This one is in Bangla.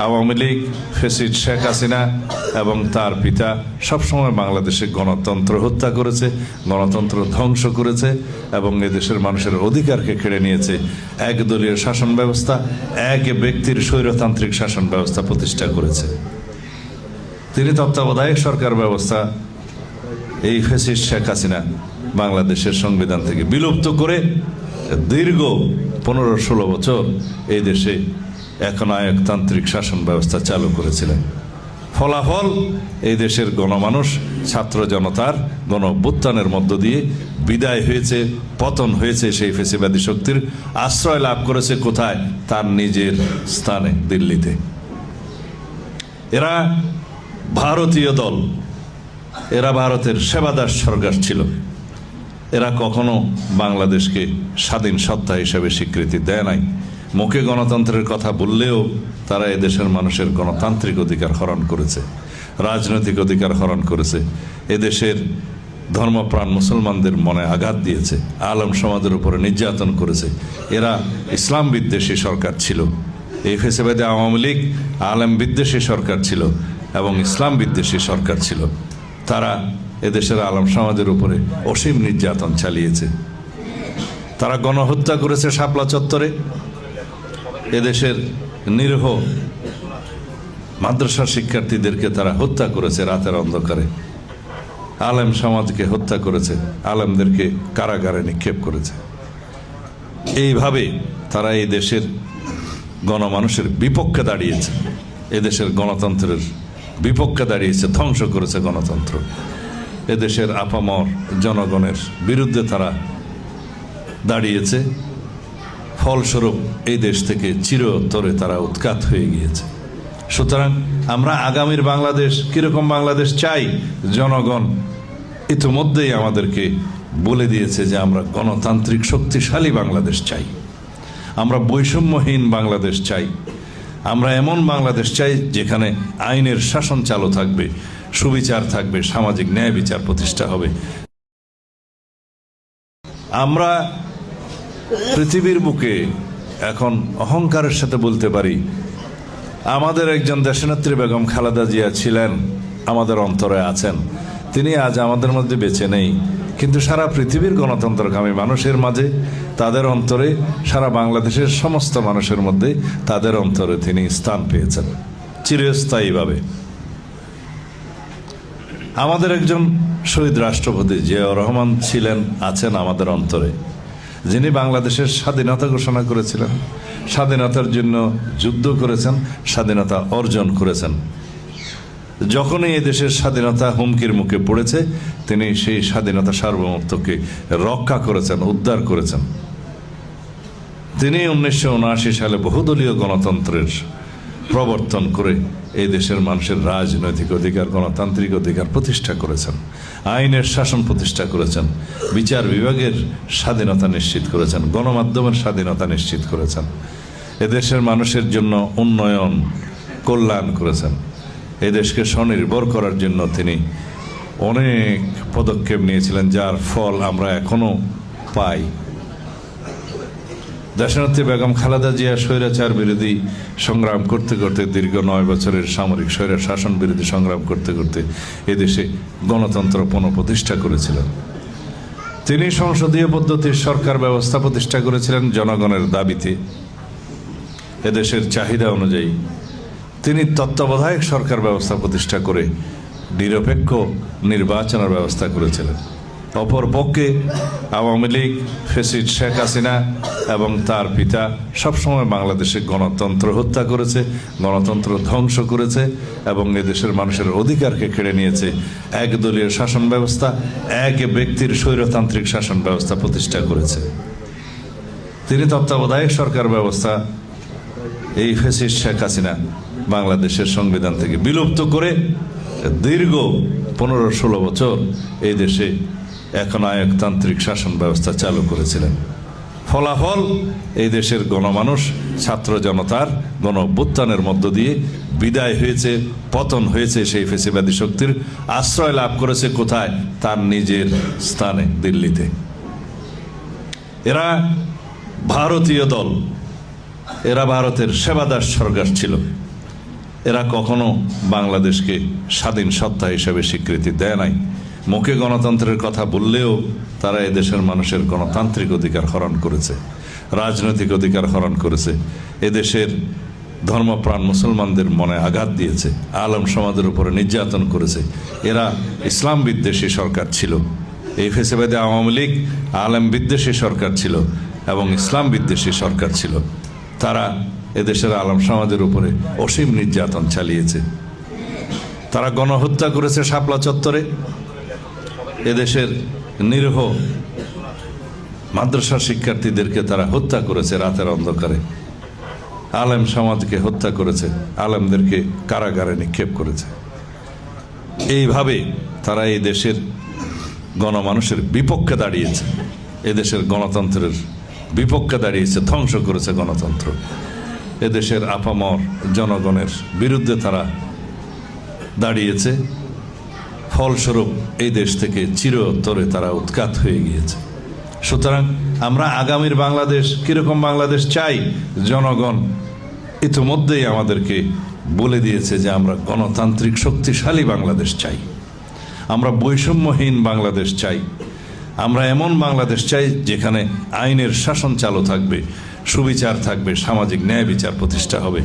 আওয়ামী লীগ, ফ্যাসিস্ট শেখ হাসিনা এবং তার পিতা সবসময় বাংলাদেশে গণতন্ত্র হত্যা করেছে, গণতন্ত্র ধ্বংস করেছে এবং এদেশের মানুষের অধিকারকে কেড়ে নিয়েছে। একদলীয় শাসন ব্যবস্থা, এক ব্যক্তির স্বৈরতান্ত্রিক শাসন ব্যবস্থা প্রতিষ্ঠা করেছে। তিনি তত্ত্বাবধায়ক সরকার ব্যবস্থা, এই ফ্যাসিস্ট শেখ হাসিনা বাংলাদেশের সংবিধান থেকে বিলুপ্ত করে দীর্ঘ 15-16 বছর এই দেশে একনায়কতান্ত্রিক শাসন ব্যবস্থা চালু করেছিলেন। ফলাফল, এই দেশের গণমানুষ, ছাত্র জনতার গণ অভ্যুত্থানের মধ্য দিয়ে বিদায় হয়েছে, পতন হয়েছে। সেই ফ্যাসিবাদী শক্তির আশ্রয় লাভ করেছে কোথায়? তার নিজের স্থানে, দিল্লিতে। এরা ভারতীয় দল, এরা ভারতের সেবাদাস সরকার ছিল। এরা কখনো বাংলাদেশকে স্বাধীন সত্তা হিসেবে স্বীকৃতি দেয় নাই। মুখে গণতন্ত্রের কথা বললেও তারা এদেশের মানুষের গণতান্ত্রিক অধিকার হরণ করেছে, রাজনৈতিক অধিকার হরণ করেছে, এদেশের ধর্মপ্রাণ মুসলমানদের মনে আঘাত দিয়েছে, আলেম সমাজের উপরে নির্যাতন করেছে। এরা ইসলাম বিদ্বেষী সরকার ছিল। এই ফ্যাসিবাদী আওয়ামী লীগ আলেম বিদ্বেষী সরকার ছিল এবং ইসলাম বিদ্বেষী সরকার ছিল। তারা এদেশের আলেম সমাজের উপরে অসীম নির্যাতন চালিয়েছে। তারা গণহত্যা করেছে শাপলা চত্বরে। এদেশের নিরীহ মাদ্রাসা শিক্ষার্থীদেরকে তারা হত্যা করেছে রাতের অন্ধকারে। আলেম সমাজকে হত্যা করেছে, আলেমদেরকে কারাগারে নিক্ষেপ করেছে। এইভাবে তারা এই দেশের গণমানুষের বিপক্ষে দাঁড়িয়েছে, এদেশের গণতন্ত্রের বিপক্ষে দাঁড়িয়েছে, ধ্বংস করেছে গণতন্ত্র। এদেশের আপামর জনগণের বিরুদ্ধে তারা দাঁড়িয়েছে। ফলস্বরূপ এই দেশ থেকে চিরতরে তারা উৎখাত হয়ে গিয়েছে। সুতরাং আমরা আগামীর বাংলাদেশ কিরকম বাংলাদেশ চাই, জনগণ ইতিমধ্যেই আমাদেরকে বলে দিয়েছে যে আমরা গণতান্ত্রিক শক্তিশালী বাংলাদেশ চাই, আমরা বৈষম্যহীন বাংলাদেশ চাই, আমরা এমন বাংলাদেশ চাই যেখানে আইনের শাসন চালু থাকবে, সুবিচার থাকবে, সামাজিক ন্যায় বিচার প্রতিষ্ঠা হবে। আমরা পৃথিবীর বুকে এখন অহংকারের সাথে বলতে পারি, আমাদের একজন দেশনেত্রী বেগম খালেদা জিয়া ছিলেন, আমাদের অন্তরে আছেন। তিনি আজ আমাদের মধ্যে বেঁচে নেই, কিন্তু সারা পৃথিবীর গণতন্ত্রকামী মানুষের মাঝে, তাদের অন্তরে, সারা বাংলাদেশের সমস্ত মানুষের মধ্যে তাদের অন্তরে তিনি স্থান পেয়েছেন চিরস্থায়ীভাবে। আমাদের একজন শহীদ রাষ্ট্রপতি জিয়াউর রহমান ছিলেন, আছেন আমাদের অন্তরে, যিনি বাংলাদেশের স্বাধীনতা ঘোষণা করেছিলেন, স্বাধীনতার জন্য যুদ্ধ করেছেন, স্বাধীনতা অর্জন করেছেন। যখনই এই দেশের স্বাধীনতা হুমকির মুখে পড়েছে, তিনি সেই স্বাধীনতা সার্বভৌমত্বকে রক্ষা করেছেন, উদ্ধার করেছেন। তিনি 1979 সালে বহুদলীয় গণতন্ত্রের প্রবর্তন করে এই দেশের মানুষের রাজনৈতিক অধিকার, গণতান্ত্রিক অধিকার প্রতিষ্ঠা করেছেন, আইনের শাসন প্রতিষ্ঠা করেছেন, বিচার বিভাগের স্বাধীনতা নিশ্চিত করেছেন, গণমাধ্যমের স্বাধীনতা নিশ্চিত করেছেন, এদেশের মানুষের জন্য উন্নয়ন, কল্যাণ করেছেন। এদেশকে স্বনির্ভর করার জন্য তিনি অনেক পদক্ষেপ নিয়েছিলেন, যার ফল আমরা এখনো পাই। দেশনেত্রী বেগম খালেদা জিয়া স্বৈরাচার বিরোধী সংগ্রাম করতে করতে, দীর্ঘ 9 বছরের সামরিক স্বৈর শাসন বিরোধী সংগ্রাম করতে করতে এদেশে গণতন্ত্র পুনঃপ্রতিষ্ঠা করেছিলেন। তিনি সংসদীয় পদ্ধতির সরকার ব্যবস্থা প্রতিষ্ঠা করেছিলেন জনগণের দাবিতে, এদেশের চাহিদা অনুযায়ী। তিনি তত্ত্বাবধায়ক সরকার ব্যবস্থা প্রতিষ্ঠা করে নিরপেক্ষ নির্বাচনের ব্যবস্থা করেছিলেন। অপরপক্ষে আওয়ামী লীগ, ফ্যাসিস্ট শেখ হাসিনা এবং তার পিতা সবসময় বাংলাদেশে গণতন্ত্র হত্যা করেছে, গণতন্ত্র ধ্বংস করেছে এবং এদেশের মানুষের অধিকারকে কেড়ে নিয়েছে। একদলীয় শাসন ব্যবস্থা, এক ব্যক্তির স্বৈরতান্ত্রিক শাসন ব্যবস্থা প্রতিষ্ঠা করেছে। তিনি তত্ত্বাবধায়ক সরকার ব্যবস্থা, এই ফ্যাসিস্ট শেখ হাসিনা বাংলাদেশের সংবিধান থেকে বিলুপ্ত করে দীর্ঘ 15-16 বছর এই দেশে একনায়কতান্ত্রিক শাসন ব্যবস্থা চালু করেছিলেন। ফলাফল, এই দেশের গণমানুষ, ছাত্র জনতার গণ অভ্যুত্থানের মধ্য দিয়ে বিদায় হয়েছে, পতন হয়েছে। সেই ফ্যাসিবাদী শক্তির আশ্রয় লাভ করেছে কোথায়? তার নিজের স্থানে, দিল্লিতে। এরা ভারতীয় দল, এরা ভারতের সেবাদাস সরকার ছিল। এরা কখনো বাংলাদেশকে স্বাধীন সত্তা হিসেবে স্বীকৃতি দেয় নাই। মুখে গণতন্ত্রের কথা বললেও তারা এদেশের মানুষের গণতান্ত্রিক অধিকার হরণ করেছে, রাজনৈতিক অধিকার হরণ করেছে, এদেশের ধর্মপ্রাণ মুসলমানদের মনে আঘাত দিয়েছে, আলেম সমাজের উপরে নির্যাতন করেছে। এরা ইসলাম বিদ্বেষী সরকার ছিল। এই ফেসিবাদী আওয়ামী লীগ আলেম বিদ্বেষী সরকার ছিল এবং ইসলাম বিদ্বেষী সরকার ছিল। তারা এদেশের আলেম সমাজের উপরে অসীম নির্যাতন চালিয়েছে। তারা গণহত্যা করেছে শাপলা চত্বরে। এদেশের নিরীহ মাদ্রাসা শিক্ষার্থীদেরকে তারা হত্যা করেছে রাতের অন্ধকারে। আলেম সমাজকে হত্যা করেছে, আলেমদেরকে কারাগারে নিক্ষেপ করেছে। এইভাবে তারা এই দেশের গণমানুষের বিপক্ষে দাঁড়িয়েছে, এদেশের গণতন্ত্রের বিপক্ষে দাঁড়িয়েছে, ধ্বংস করেছে গণতন্ত্র। এদেশের আপামর জনগণের বিরুদ্ধে তারা দাঁড়িয়েছে। ফলস্বরূপ এই দেশ থেকে চিরতরে তারা উৎখাত হয়ে গিয়েছে। সুতরাং আমরা আগামীর বাংলাদেশ কিরকম বাংলাদেশ চাই, জনগণ ইতিমধ্যেই আমাদেরকে বলে দিয়েছে যে আমরা গণতান্ত্রিক শক্তিশালী বাংলাদেশ চাই, আমরা বৈষম্যহীন বাংলাদেশ চাই, আমরা এমন বাংলাদেশ চাই যেখানে আইনের শাসন চালু থাকবে, সুবিচার থাকবে, সামাজিক ন্যায় বিচার প্রতিষ্ঠা হবে।